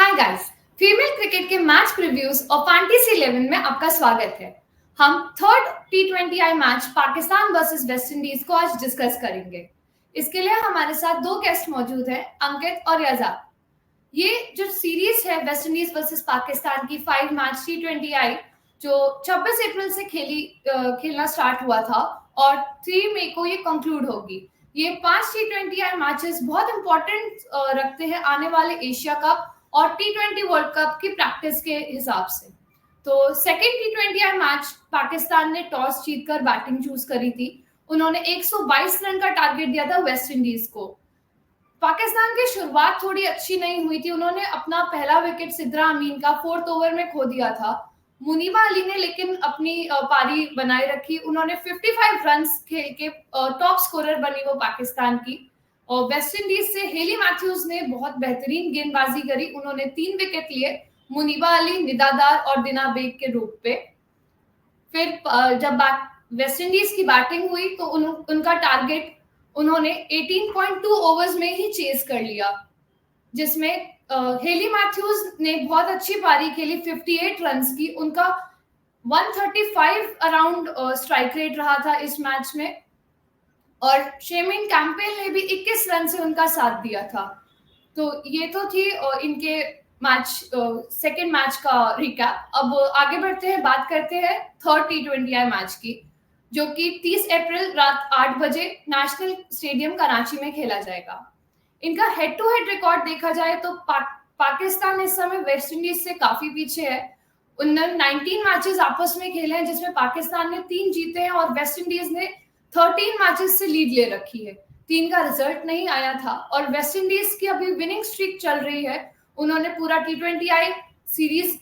Hi guys, female cricket के match previews और fantasy 11 में आपका स्वागत है। हम third T20I match Pakistan versus West Indies को आज डिस्कस करेंगे। इसके लिए हमारे साथ दो गेस्ट मौजूद हैं, अंकित और यजाद। ये जो सीरीज है वेस्ट इंडीज वर्सेस पाकिस्तान की 5 मैच T20I जो 26 अप्रैल से खेलना स्टार्ट हुआ था और 3 मई को ये कंक्लूड होगी। ये 5 T20I मैचेस बहुत इंपॉर्टेंट रखते हैं आने वाले एशिया कप और T20 वर्ल्ड कप की प्रैक्टिस के हिसाब से। तो सेकेंड T20I मैच पाकिस्तान ने टॉस जीतकर बैटिंग चूज करी थी। उन्होंने 122 रन का टारगेट दिया था वेस्ट इंडीज को। पाकिस्तान की शुरुआत थोड़ी अच्छी नहीं हुई थी। उन्होंने अपना पहला विकेट सिद्रा अमीन का 4th ओवर में खो दिया था। मुनीबा अली ने लेकिन अपनी पारी बनाए रखी। उन्होंने 55 रन्स खेल के टॉप स्कोरर बनी वो पाकिस्तान की। और वेस्ट इंडीज से हेली मैथ्यूज ने बहुत बेहतरीन गेंदबाजी करी। उन्होंने 3 विकेट लिए, मुनीबा अली, निदादार और दिना बेग के रूप पे। फिर जब वेस्ट इंडीज की बैटिंग हुई तो उनका टारगेट उन्होंने 18.2 ओवर्स में ही चेस कर लिया, जिसमें हेली मैथ्यूज ने बहुत अच्छी पारी खेली, 58 रन्स की। उनका 135 अराउंड स्ट्राइक रेट रहा था इस मैच में और शेमिन कैंपेल ने भी 21 रन से उनका साथ दिया था। तो ये तो थी इनके मैच सेकेंड मैच का रिकैप। अब आगे बढ़ते हैं, बात करते हैं थर्ड T20I मैच की, जो कि 30 अप्रैल रात 8 बजे नेशनल स्टेडियम कराची में खेला जाएगा। इनका हेड टू हेड रिकॉर्ड देखा जाए तो पाकिस्तान इस समय वेस्ट इंडीज से काफी पीछे है। उन्होंने 19 मैचेस आपस में खेले हैं, जिसमें पाकिस्तान ने 3 जीते हैं और वेस्ट इंडीज ने 13 मैचेस से लीड ले रखी है। 3 का रिजल्ट नहीं आया था और वेस्ट इंडीज की अभी विनिंग स्ट्रीक चल रही है। उन्होंने पूरा T20I सीरीज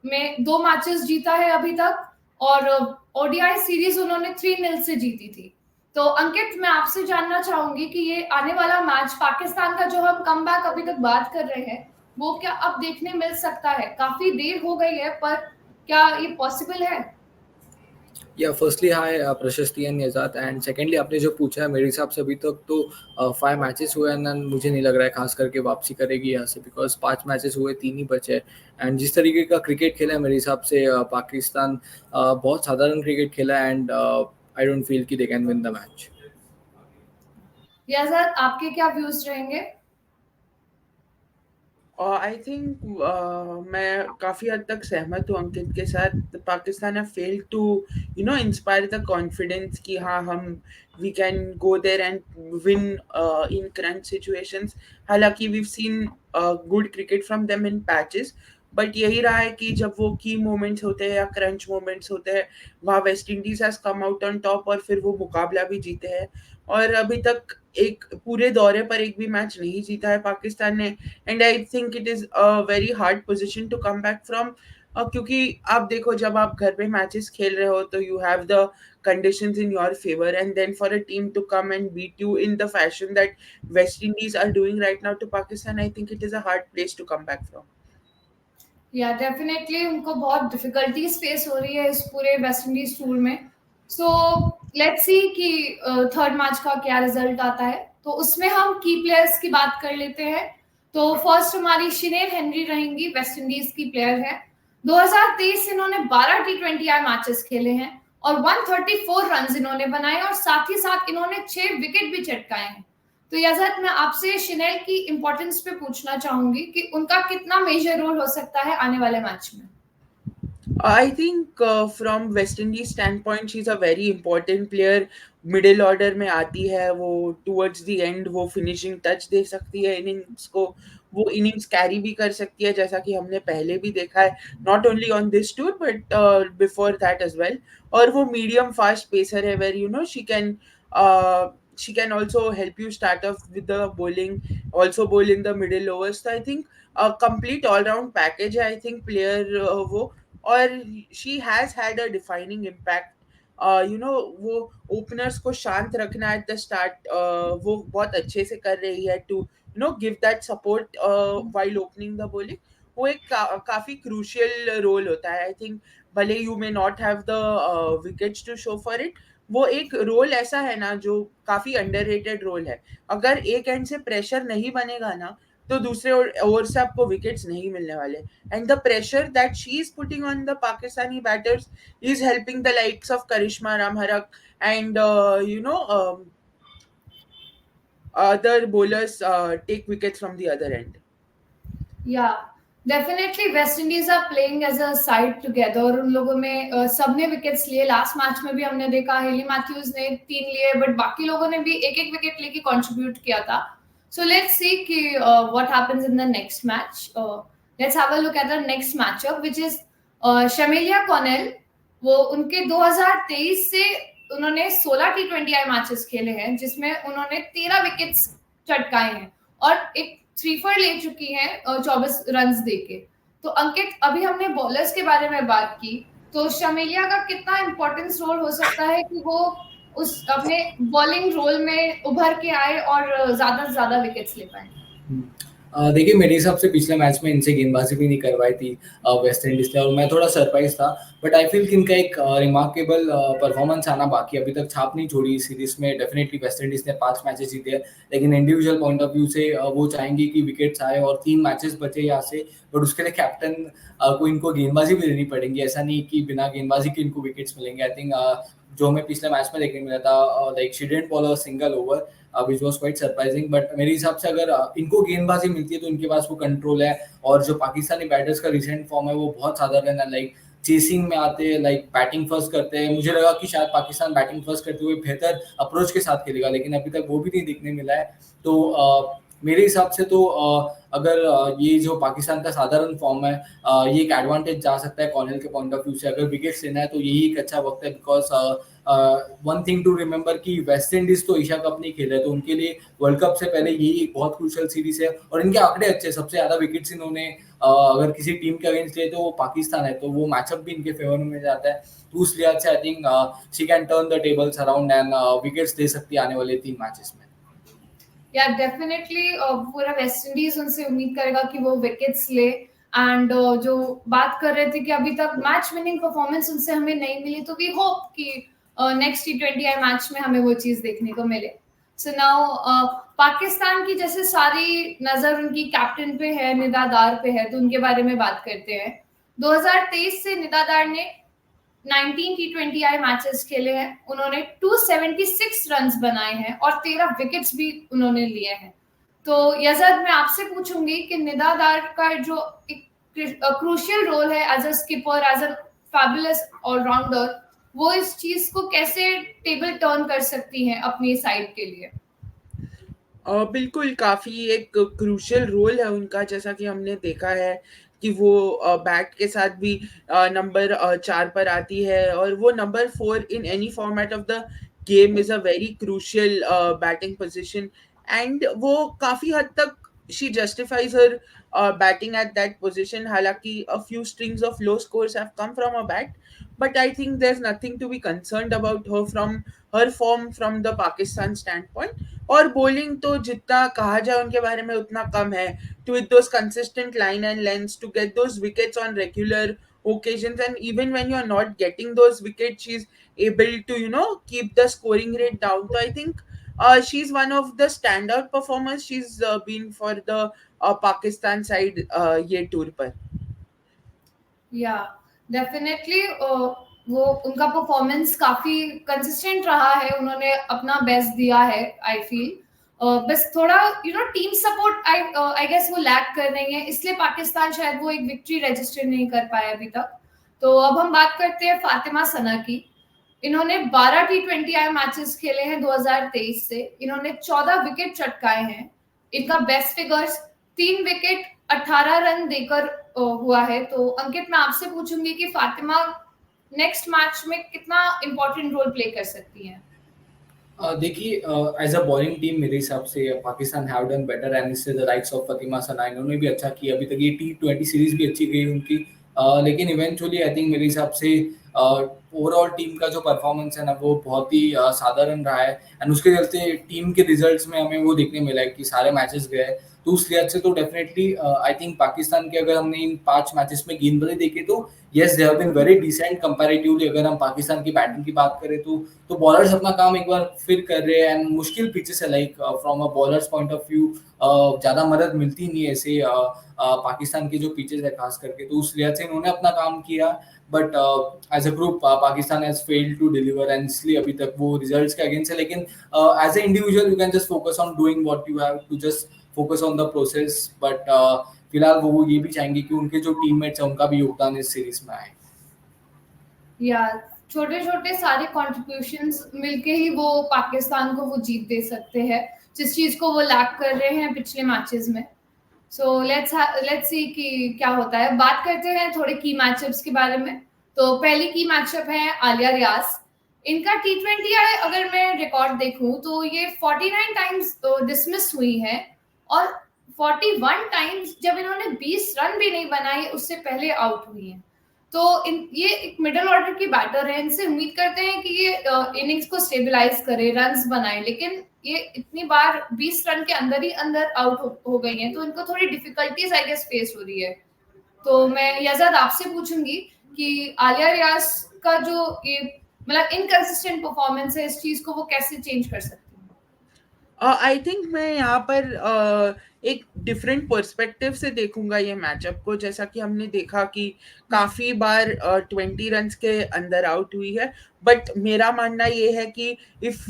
में 2 मैचेस जीता है अभी तक और ODI सीरीज उन्होंने 3-0 से जीती थी। तो अंकित, मैं आपसे जानना चाहूंगी कि ये आने वाला मैच पाकिस्तान का जो हम कमबैक अभी तक बात कर रहे हैं, वो क्या अब देखने मिल सकता है? काफी देर हो गई है, पर क्या ये पॉसिबल है? या फर्स्टली हाय प्रशस्ति एंड यजात, एंड सेकेंडली आपने जो पूछा है, मेरे हिसाब से अभी तक तो 5 मैचेस हुए हैं। मुझे नहीं लग रहा है खास करके वापसी करेगी यहाँ से, बिकॉज 5 मैचेस हुए, 3 ही बचे। एंड जिस तरीके का क्रिकेट खेला है मेरे हिसाब से पाकिस्तान बहुत साधारण क्रिकेट खेला है एंड आई डोंट फील कि they can win the match. Yazad, आपके क्या व्यूज रहेंगे? आई थिंक मैं काफ़ी हद तक सहमत हूँ अंकित के साथ। Pakistan have failed to inspire the confidence कि हाँ हम we can go there and win in crunch situations. हालांकि we seen good cricket from them in patches, but यही रहा है कि जब वो की मोमेंट्स होते हैं या क्रंच मोमेंट्स होते हैं, वहाँ West Indies has come out on top और फिर वो मुकाबला भी जीते हैं। और अभी तक एक पूरे दौरे पर एक भी मैच नहीं जीता है पाकिस्तान ने। And I think it is a very hard position to come back from, क्योंकि आप देखो जब आप घर पे मैचेस खेल रहे हो तो you have the conditions in your favor, and then for a team to come and beat you in the fashion that West Indies are doing right now to Pakistan, I think it is a hard place to come back from. या definitely उनको बहुत difficulties face हो रही है इस पूरे West Indies tour में। So let's see कि थर्ड मैच का क्या रिजल्ट आता है। तो उसमें हम की प्लेयर्स की बात कर लेते हैं। तो फर्स्ट हमारी शिनेल हेनरी रहेंगी, वेस्ट इंडीज की प्लेयर है। 2023 से इन्होंने 12 T20I मैचेस खेले हैं और 134 रन इन्होंने बनाए और साथ ही साथ इन्होंने 6 विकेट भी चटकाए हैं। तो यज़द, मैं आपसे शिनेल की इम्पोर्टेंस पे पूछना चाहूंगी कि उनका कितना मेजर रोल हो सकता है आने वाले मैच में? I think from West Indies standpoint, she's a very important player. Middle order में आती है वो, टूवर्ड्स द एंड वो फिनिशिंग टच दे सकती है इनिंग्स को, वो इनिंग्स कैरी भी कर सकती है, जैसा कि हमने पहले भी देखा है, not only on this tour but before that as well. और वो मीडियम फास्ट पेसर है, where she can also help you start off with the bowling, also bowl in the middle overs. So I think a complete all round package है, I think player वो। और she has had a defining impact. वो openers को शांत रखना at the start, वो बहुत अच्छे से कर रही है to give that support while opening the bowling. वो एक काफी क्रूशियल रोल होता है, आई थिंक। भले you may not have the wickets to show for it, वो एक रोल ऐसा है ना जो काफी अंडररेटेड रोल है। अगर एक एंड से प्रेशर नहीं बनेगा ना, तो दूसरे ओवर से आपको विकेट्स नहीं मिलने वाले. And the pressure that she is putting on the Pakistani batters is helping the likes of Karishma Ramharak and other bowlers take wickets from the other end. Yeah, definitely West Indies are playing as a side together और उन लोगों में सबने wickets लिए. Last match में भी हमने देखा हेली मैथ्यूज ने 3 लिए, बट बाकी लोगों ने भी एक एक विकेट लेके कंट्रीब्यूट किया था. So let's see कि what happens in the next match. Let's have a look at the next matchup, which is Shamilia Connell. वो उनके 2023 से उन्होंने 16 T20I मैचेस खेले हैं, जिसमें उन्होंने 13 विकेट्स चटकाए हैं और एक 3 ले चुकी हैं 24 रन्स देके. तो अंकित, अभी हमने बॉलर्स के बारे में बात की, तो शमेलिया का कितना इंपॉर्टेंस रोल हो सकता है कि वो उस अपने बॉलिंग रोल में उभर के आए और ज्यादा से ज्यादा विकेट्स ले पाए? देखिए, मेरे हिसाब से पिछले मैच में इनसे गेंदबाजी भी नहीं करवाई थी वेस्ट इंडीज ने, और मैं थोड़ा सरप्राइज था. बट आई फील कि इनका एक रिमार्केबल परफॉर्मेंस आना बाकी, अभी तक छाप नहीं छोड़ी इस सीरीज में. डेफिनेटली वेस्ट इंडीज ने 5 मैचेस जीते हैं, लेकिन इंडिविजुअल पॉइंट ऑफ व्यू से वो चाहेंगे कि विकेट्स आए और 3 मैचेस बचे यहाँ से. बट उसके लिए कैप्टन को इनको गेंदबाजी भी देनी पड़ेगी. ऐसा नहीं कि बिना गेंदबाजी के इनको विकेट्स मिलेंगे. आई थिंक जो हमें पिछले मैच में देखने मिला था, like she didn't ball a single over, which was quite surprising. But मेरे हिसाब से अगर इनको गेंदबाजी मिलती है तो इनके पास वो कंट्रोल है. और जो पाकिस्तानी बैटर्स का रिसेंट फॉर्म है वो बहुत साधारण है. लाइक चेसिंग में आते हैं, लाइक बैटिंग फर्स्ट करते हैं. मुझे लगा कि शायद पाकिस्तान बैटिंग फर्स्ट करते हुए बेहतर अप्रोच के साथ खेलेगा, लेकिन अभी तक वो भी नहीं दिखने मिला है. तो मेरे हिसाब से तो अगर ये जो पाकिस्तान का साधारण फॉर्म है, ये एक एडवांटेज जा सकता है कॉर्नल के पॉइंट ऑफ व्यू से. अगर विकेट्स लेना है तो यही एक अच्छा वक्त है, because one thing to remember कि वेस्ट इंडीज तो एशिया कप नहीं खेल रहे, तो उनके लिए वर्ल्ड कप से पहले यही एक बहुत क्रूशियल सीरीज है. और इनके आंकड़े अच्छे, सबसे ज्यादा विकेट्स इन्होंने अगर किसी टीम के अगेंस्ट लिए तो वो पाकिस्तान है, तो वो मैचअप भी इनके फेवर में जाता है. तो उस लिहाज से I think she can turn the tables around and wickets दे सकती है आने वाले 3 मैचेस में. या डेफिनेटली पूरा वेस्ट इंडीज उनसे उम्मीद करेगा कि वो विकेट्स ले. एंड जो बात कर रहे थे कि अभी तक मैच विनिंग परफॉर्मेंस उनसे हमें नहीं मिली, तो वी होप कि नेक्स्ट T20I मैच में हमें वो चीज देखने को मिले. सो नाउ पाकिस्तान की जैसे सारी नजर उनकी कैप्टन पे है, निदा दार पे है, तो उनके बारे में बात करते हैं. 2023 से निदा दार ने 19 T20I मैचेस खेले हैं. उन्होंने 276 रन्स बनाए हैं और 13 विकेट्स भी उन्होंने लिए हैं. तो यज़द, मैं आपसे पूछूंगी कि निदा दार का जो एक क्रूशियल रोल है as a skipper, as a fabulous allrounder, वो इस चीज को कैसे टेबल टर्न कर सकती हैं अपनी साइड के लिए? बिल्कुल, काफ़ी एक क्रूशियल रोल है उनका, जैसा कि हमने देखा है कि वो बैट के साथ भी नंबर 4 पर आती है, और वो number 4 in any format of the game is a very crucial batting position. And वो काफ़ी हद तक she justifies her batting at that position. हालांकि a few strings of low scores have come from a bat, but I think there's nothing to be concerned about her from her form from the Pakistan standpoint. और bowling तो जितना कहा जाए उनके बारे में उतना कम है. To with those consistent line and lengths, to get those wickets on regular occasions, and even when you're not getting those wickets, she's able to keep the scoring rate down. So I think she's one of the standout performers. She's been for the Pakistan side ये tour पर. या definitely वो उनका performance काफी consistent रहा है. उन्होंने अपना बेस्ट दिया है. आई फील बस थोड़ा टीम सपोर्ट आई गेस वो लैक कर रही है, इसलिए पाकिस्तान शायद वो एक विक्ट्री रजिस्टर नहीं कर पाया अभी तक. तो अब हम बात करते हैं फातिमा सना की. इन्होंने 12 T20I मैचेस खेले हैं 2023 से. इन्होंने 14 विकेट चटकाए हैं. इनका बेस्ट फिगर्स 3 विकेट 18 रन देकर हुआ है. तो अंकित, मैं आपसे पूछूंगी कि फातिमा नेक्स्ट मैच में कितना इंपॉर्टेंट रोल प्ले कर सकती है? देखिए, एज अ बॉलिंग टीम मेरे हिसाब से Pakistan have done better, and इससे द राइट्स ऑफ फातिमा सना, इन्होंने भी अच्छा किया. अभी तक ये T20 सीरीज भी अच्छी गई उनकी, लेकिन इवेंचुअली आई थिंक मेरे हिसाब से ओवरऑल टीम का जो परफॉर्मेंस है ना वो बहुत ही साधारण रहा है. एंड उसके चलते टीम के रिजल्ट्स में हमें वो देखने मिला है कि सारे मैचेस गए तो उस लिहाज से तो डेफिनेटली आई थिंक पाकिस्तान के अगर हमने इन 5 मैचेस में गेंदबाजी देखे तो yes they have been very decent comparatively. अगर हम पाकिस्तान की बैटिंग की बात करें तो बॉलर्स अपना काम एक बार फिर कर रहे हैं एंड मुश्किल पिचेस है like from a bowlers point of view ज़्यादा मदद मिलती नहीं है ऐसे पाकिस्तान के जो पिचेस है खास करके, तो उस लिहाज से इन्होंने अपना काम किया। But as a group Pakistan has failed to deliver and इसलिए अभी तक वो रिजल्ट्स के अगेंस्ट है। लेकिन as a individual you can just focus on doing what you have to just focus on the process. But फिलहाल वो ये भी चाहेंगे कि उनके जो टीममेट्स हैं उनका भी योगदान इस सीरीज में आए। या छोटे छोटे सारे कॉन्ट्रीब्यूशंस मिलके ही वो पाकिस्तान को वो जीत दे सकते हैं, जिस चीज को वो लैक कर रहे हैं पिछले मैचेस में। सो लेट्स सी कि क्या होता है। बात करते हैं थोड़े की मैचअप्स के बारे में। तो पहली की मैचअप है आलिया रियाज। इनका T20I अगर मैं रिकॉर्ड देखूं तो ये 49 टाइम्स डिसमिस हुई है और 41 टाइम्स जब इन्होंने 20 रन भी नहीं बनाए उससे पहले आउट हुई है। तो ये एक मिडिल ऑर्डर की बैटर है, इनसे उम्मीद करते हैं कि ये इनिंग्स को स्टेबलाइज करे, रन्स बनाए, लेकिन ये इतनी बार 20 रन के अंदर ही अंदर आउट हो गई हैं, तो इनको थोड़ी डिफिकल्टीज आई गेस फेस हो रही है। तो मैं यजाद आपसे पूछूंगी कि आलिया रियाज का जो ये मतलब इनकंसिस्टेंट परफॉर्मेंस है, इस चीज को वो कैसे चेंज कर सकती है? आई थिंक मैं यहाँ पर एक डिफरेंट पर्सपेक्टिव से देखूंगा ये मैचअप को। जैसा कि हमने देखा कि काफी बार 20 रन के अंदर आउट हुई है, बट मेरा मानना ये है कि if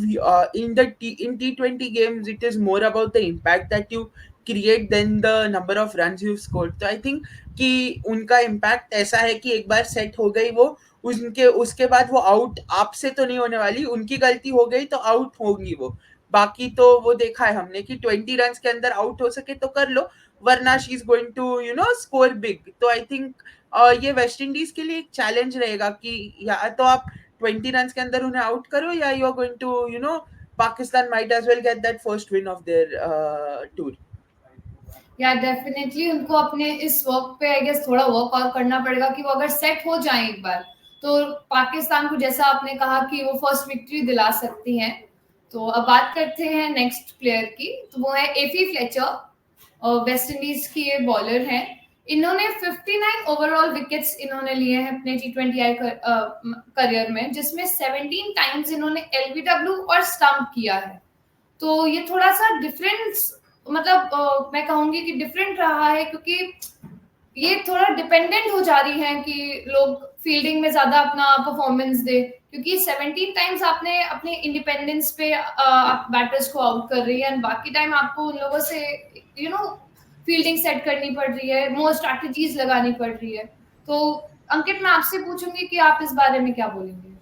in T20 games it is more about the impact that you create then the number of run you scored. तो आई थिंक कि उनका इम्पैक्ट ऐसा है कि एक बार सेट हो गई वो, उनके उसके बाद वो आउट आपसे तो नहीं होने वाली, उनकी गलती हो गई तो आउट होगी वो। बाकी तो वो देखा है हमने कि 20 रन के अंदर आउट हो सके तो कर लो, वरना she is going to score big. तो आई थिंक ये वेस्ट इंडीज के लिए एक चैलेंज रहेगा कि या तो आप 20 रन के अंदर उन्हें आउट करो, या you are going to Pakistan might as well get that first win of their tour. या डेफिनेटली उनको अपने इस वर्क पे आई गेस थोड़ा वर्क और करना पड़ेगा कि वो अगर सेट हो जाए एक बार, तो पाकिस्तान को जैसा आपने कहा कि वो फर्स्ट विक्ट्री दिला सकती हैं। तो अब बात करते हैं नेक्स्ट प्लेयर की, तो वो है एफी फ्लेचर, वेस्ट इंडीज की ये बॉलर हैं। इन्होंने 59 ओवरऑल विकेट्स इन्होंने लिए हैं अपने T20I करियर में, जिसमें 17 टाइम्स इन्होंने LBW और स्टंप किया है। तो ये थोड़ा सा डिफरेंस मतलब मैं कहूंगी कि डिफरेंट रहा है, क्योंकि ये थोड़ा डिपेंडेंट हो जा रही है कि लोग फील्डिंग में ज्यादा अपना परफॉर्मेंस दे, क्योंकि 17 टाइम्स आपने अपने इंडिपेंडेंस पे आप बैटर्स को आउट कर रही है एंड बाकी टाइम आपको उन लोगों से फील्डिंग सेट करनी पड़ रही है, मोर स्ट्रैटेजीज लगानी पड़ रही है। तो अंकित, मैं आपसे पूछूंगी कि आप इस बारे में क्या बोलेंगे?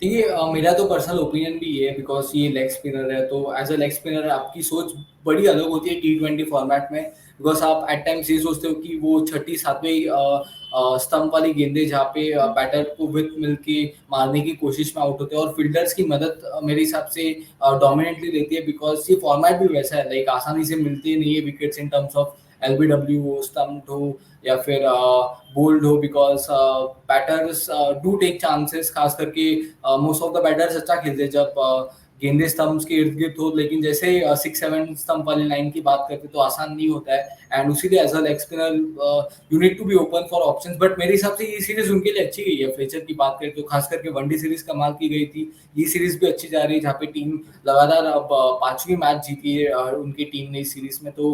देखिए मेरा तो पर्सनल ओपिनियन भी ये है बिकॉज ये लेग स्पिनर है, तो एज अ लेग स्पिनर आपकी सोच बड़ी अलग होती है T20 फॉर्मेट में। बिकॉज आप एट टाइम्स ये सोचते हो कि वो छठी सातवीं स्टंप वाली गेंदे जहाँ पे बैटर को विथ मिलके मारने की कोशिश में आउट होते हैं और फील्डर्स की मदद मेरे हिसाब से डोमिनेटली लेती है। बिकॉज ये फॉर्मेट भी वैसा है, लाइक आसानी से मिलते नहीं है wickets in terms of LBW हो, स्टम्प्ड हो या फिर बोल्ड हो, because batters do take chances. खास करके मोस्ट ऑफ द बैटर्स अच्छा खेलते हैं जब गेंदे स्टंप्स के इर्द गिर्द हो, लेकिन जैसे 6-7 स्टंप वाली लाइन की बात करते तो आसान नहीं होता है एंड उसी as a leg spinner you need to be open for options. But मेरे हिसाब से ये सीरीज उनके लिए अच्छी गई है। फ्लेचर की बात करें तो खास करके वनडे सीरीज कमाल की गई थी, ये सीरीज भी अच्छी जा रही है जहाँ पे टीम लगातार अब 5वीं मैच जीती है उनकी टीम ने इस सीरीज में। तो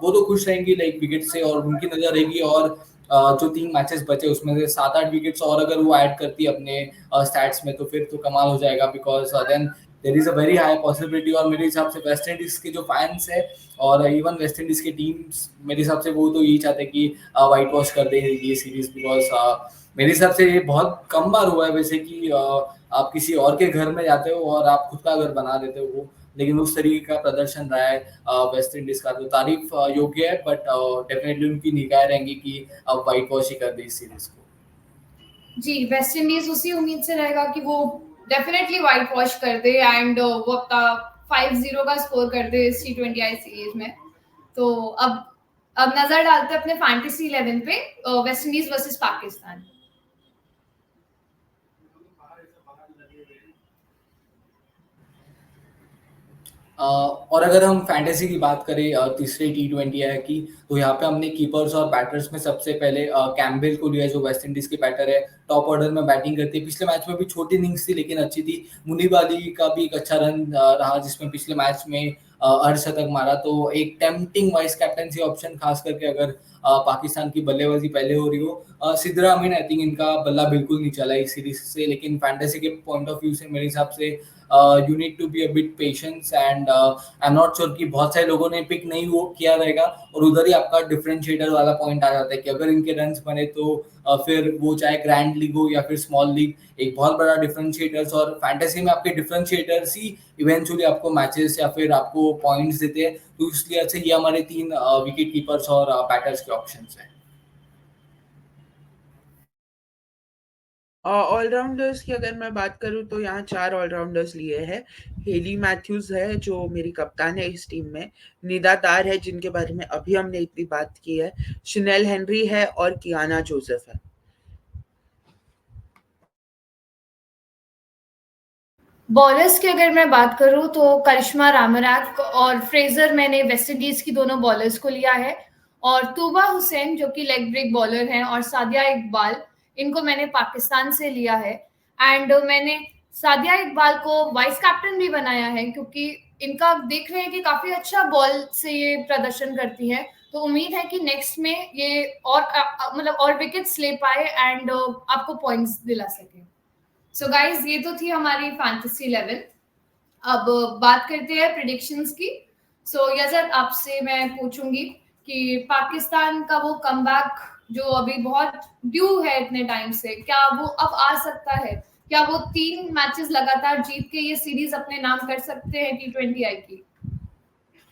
वो तो खुश रहेंगी लाइक विकेट से और उनकी नजर रहेगी और जो 3 मैचेस बचे उसमें से 7-8 विकेट्स और अगर वो ऐड करती है अपने स्टैट्स में तो फिर तो कमाल हो जाएगा। Because then there is a very high possibility. और मेरे हिसाब से वेस्ट इंडीज के जो फैंस है और इवन वेस्ट इंडीज की टीम्स, मेरे हिसाब से वो तो यही चाहते हैं कि वाइट वॉश कर दे ये सीरीज। बिकॉज मेरे हिसाब से ये बहुत कम बार हुआ है वैसे कि आप किसी और के घर में जाते हो और आप खुद का घर बना देते हो वो, लेकिन उस तरीके का प्रदर्शन रहा है वेस्ट इंडीज का, तो तारीफ योग्य है। बट डेफिनेटली उनकी निगाहें रहेंगी कि अब वाइट वॉश ही कर दे इस सीरीज को। जी, वेस्ट इंडीज उसी उम्मीद से रहेगा कि वो डेफिनेटली व्हाइट वॉश कर दे एंड वो अपना 5-0 का स्कोर कर दे इस T20I सीरीज में। तो अब नजर डालते हैं अपने फैंटेसी 11 पे, वेस्ट इंडीज वर्सेस पाकिस्तान। और अगर हम फैंटेसी की बात करें तीसरे T20I की, तो यहाँ पे हमने कीपर्स और बैटर्स में सबसे पहले कैम्पबेल को लिया, जो वेस्ट इंडीज के बैटर है, टॉप ऑर्डर में बैटिंग करती है। पिछले मैच में भी छोटी इनिंग्स थी लेकिन अच्छी थी। मुनीब अली का भी एक अच्छा रन रहा, जिसमें पिछले मैच में अर्धशतक मारा। तो एक टेम्पटिंग वाइस कैप्टनसी ऑप्शन, खास करके अगर पाकिस्तान की बल्लेबाजी पहले हो रही हो। सिद्रा अमीन, आई थिंक इनका बल्ला बिल्कुल नहीं चला इस सीरीज से, लेकिन फैंटेसी के पॉइंट ऑफ व्यू से मेरे हिसाब से you need to be a bit patience and I am not sure कि बहुत सारे लोगों ने पिक नहीं वो किया रहेगा, और उधर ही आपका डिफरेंशिएटर वाला पॉइंट आ जाता है कि अगर इनके रन्स बने तो फिर वो चाहे ग्रैंड लीग हो या फिर स्मॉल लीग, एक बहुत बड़ा डिफरेंशिएटर्स। और फैंटेसी में आपके डिफरेंशिएटर्स ही इवेंचुअली आपको मैचेस या फिर आपको पॉइंट्स देते हैं। तो इसलिए अच्छे ये हमारे 3 विकेट कीपर्स और बैटर्स के ऑप्शंस हैं। ऑलराउंडर्स की अगर मैं बात करूँ तो यहाँ 4 ऑलराउंडर्स लिए हैं। हेली मैथ्यूज है जो मेरी कप्तान है इस टीम में, निदा दार है जिनके बारे में अभी हमने इतनी बात की है, शनेल हेनरी है और कियाना जोसेफ है। बॉलर्स की अगर मैं बात करूं तो करिश्मा रामराक और फ्रेजर, मैंने वेस्ट इंडीज की दोनों बॉलर्स को लिया है, और तूबा हुसैन जो कि लेग ब्रेक बॉलर हैं, और सादिया इकबाल, इनको मैंने पाकिस्तान से लिया है। एंड मैंने सादिया इकबाल को वाइस कैप्टन भी बनाया है क्योंकि इनका देख रहे हैं कि काफी अच्छा बॉल से ये प्रदर्शन करती है। तो उम्मीद है कि नेक्स्ट में ये और मतलब और विकेट्स ले पाए एंड आपको पॉइंट्स दिला सके। सो गाइज, ये तो थी हमारी फैंटेसी 11। अब बात करते हैं प्रिडिक्शंस की। सो यजर, आपसे मैं पूछूंगी कि पाकिस्तान का वो कमबैक जो अभी बहुत ड्यू है इतने टाइम से, क्या वो अब आ सकता है? क्या वो 3 मैचेस लगातार जीत के ये सीरीज अपने नाम कर सकते हैं T20I की?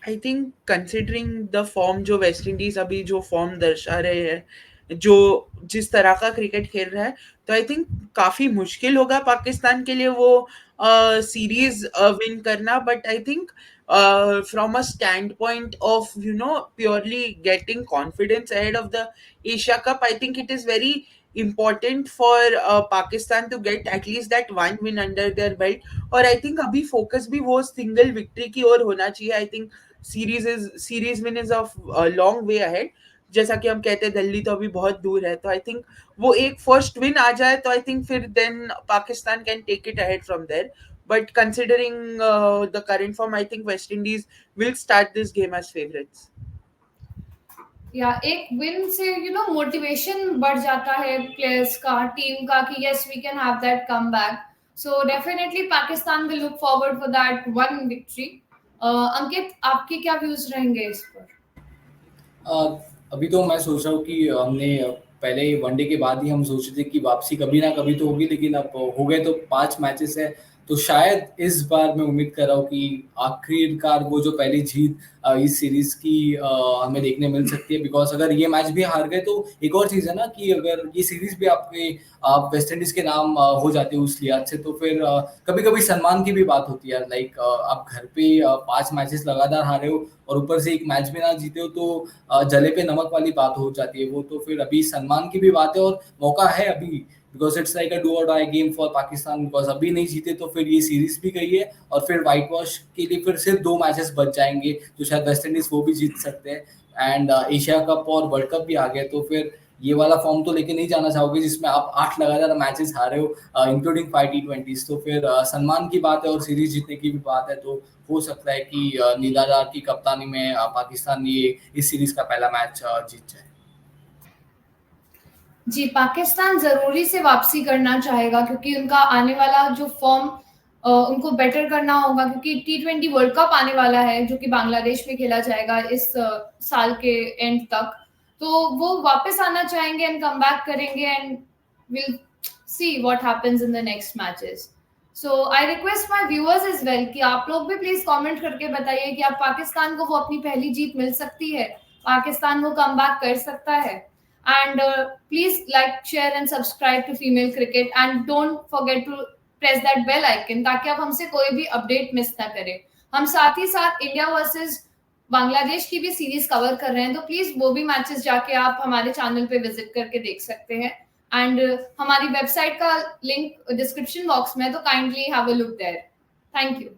I think considering the form जो वेस्ट इंडीज अभी जो फॉर्म दर्शा रहे हैं, जो जिस तरह का क्रिकेट खेल रहा है, तो आई थिंक काफी मुश्किल होगा पाकिस्तान के लिए वो सीरीज विन करना। But I think from a stand point of purely getting confidence ahead of the Asia Cup, I think it is very important for Pakistan to get at least that one win under their belt। और I think अभी focus भी वो single victory की ओर होना चाहिए। I think series win is a long way ahead. जैसा कि हम कहते हैं दिल्ली तो अभी बहुत दूर है, तो आई थिंक वो एक फर्स्ट विन आ जाए तो आई थिंक फिर then Pakistan can take it ahead from there. But considering the current form, I think West Indies will start this game as favourites. या एक विन से मोटिवेशन बढ़ जाता है प्लेयर्स का, टीम का, कि yes we can have that comeback. So definitely Pakistan will look forward for that one victory. Ankit, आपके क्या व्यूज रहेंगे इस पर? अभी तो मैं सोच रहा हूँ कि हमने पहले वनडे के बाद ही हम सोच रहे थे कि वापसी कभी ना कभी तो होगी, लेकिन अब हो गए तो 5 मैचेस है। तो शायद इस बार मैं उम्मीद कर रहा हूँ कि आखिरकार वो जो पहली जीत इस सीरीज की हमें देखने मिल सकती है। बिकॉज अगर ये मैच भी हार गए तो एक और चीज़ है ना कि अगर ये सीरीज भी आपके आप वेस्ट इंडीज के नाम हो जाते हैं उस लिहाज से, तो फिर कभी कभी सम्मान की भी बात होती है। लाइक आप घर पे 5 मैचेस लगातार हारे हो और ऊपर से एक मैच भी ना जीते हो, तो जले पे नमक वाली बात हो जाती है वो। तो फिर अभी सम्मान की भी बात है और मौका है अभी, because it's like a do or die game for Pakistan. Because अभी नहीं जीते तो फिर ये सीरीज भी गई है और फिर व्हाइट वॉश के लिए फिर सिर्फ 2 मैचेस बच जाएंगे, तो शायद वेस्ट इंडीज वो भी जीत सकते हैं। एंड एशिया कप और वर्ल्ड कप भी आ गए, तो फिर ये वाला फॉर्म तो लेके नहीं जाना चाहोगे जिसमें आप 8 लगातार मैचेस हारे हो इंक्लूडिंग 5 T20s। तो फिर सम्मान की बात है और सीरीज जीतने की भी बात है, तो हो सकता है कि नीलादार की कप्तानी में पाकिस्तान ये इस सीरीज का पहला मैच जीत जाए। जी, पाकिस्तान जरूरी से वापसी करना चाहेगा क्योंकि उनका आने वाला जो फॉर्म उनको बेटर करना होगा, क्योंकि T20 वर्ल्ड कप आने वाला है जो कि बांग्लादेश में खेला जाएगा इस साल के एंड तक। तो वो वापस आना चाहेंगे एंड कम बैक करेंगे and will see what happens in the next matches. So I request my viewers is well कि आप लोग भी प्लीज कमेंट करके बताइए कि आप पाकिस्तान को वो अपनी पहली जीत मिल सकती है, पाकिस्तान वो कम बैक कर सकता है। And please like, share and subscribe to Female Cricket and don't forget to press that bell icon ताकि आप हमसे कोई भी अपडेट मिस ना करें। हम साथ ही साथ इंडिया वर्सेस बांग्लादेश की भी सीरीज कवर कर रहे हैं, तो प्लीज वो भी मैचेस जाके आप हमारे चैनल पे विजिट करके देख सकते हैं। एंड हमारी वेबसाइट का लिंक डिस्क्रिप्शन बॉक्स में है, तो kindly have a look there. Thank you.